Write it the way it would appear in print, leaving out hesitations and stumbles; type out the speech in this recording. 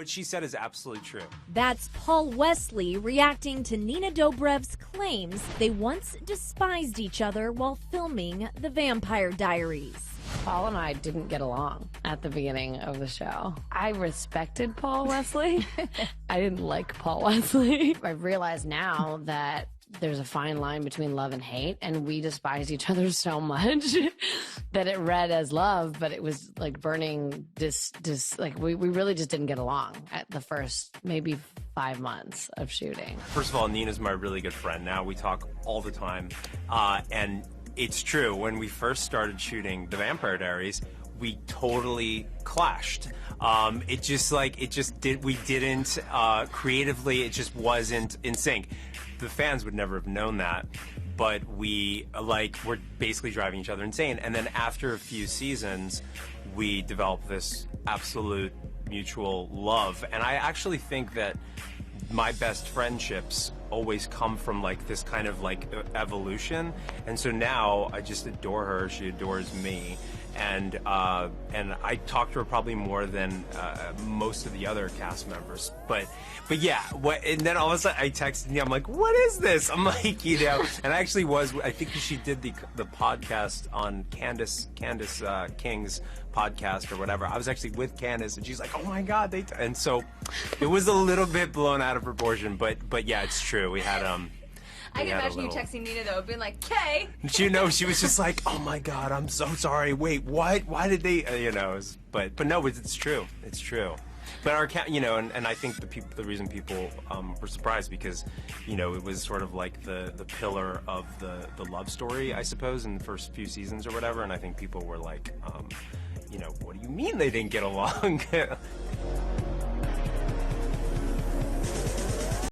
What she said is absolutely true. That's Paul Wesley reacting to Nina Dobrev's claims they once despised each other while filming The Vampire Diaries. Paul and I didn't get along at the beginning of the show. I respected Paul Wesley. I didn't like Paul Wesley. I realize now that there's a fine line between love and hate, and we despise each other so much that it read as love, but it was like burning like we really just didn't get along at the first maybe 5 months of shooting. First of all, Nina's my really good friend now. We talk all the time, and it's true. When we first started shooting The Vampire Diaries, we totally clashed. We didn't creatively, it just wasn't in sync. The fans would never have known that, but we're basically driving each other insane. And then after a few seasons, we developed this absolute mutual love. And I actually think that my best friendships always come from like this kind of like evolution. And so now I just adore her. She adores me. And I talk to her probably more than most of the other cast members. But yeah, and then all of a sudden I texted Nina, I'm like, what is this? I'm like, and I actually I think she did the podcast on Candace King's podcast or whatever. I was actually with Candace, and she's like, oh my God, and so it was a little bit blown out of proportion, but yeah, it's true. We had I can imagine you texting Nina though, being like, "Kay." She was just like, "Oh my God, I'm so sorry. Wait, what? Why did they?" But no, it's true. It's true. But our and I think the reason people were surprised because it was sort of like the pillar of the love story, I suppose, in the first few seasons or whatever. And I think people were like, what do you mean they didn't get along?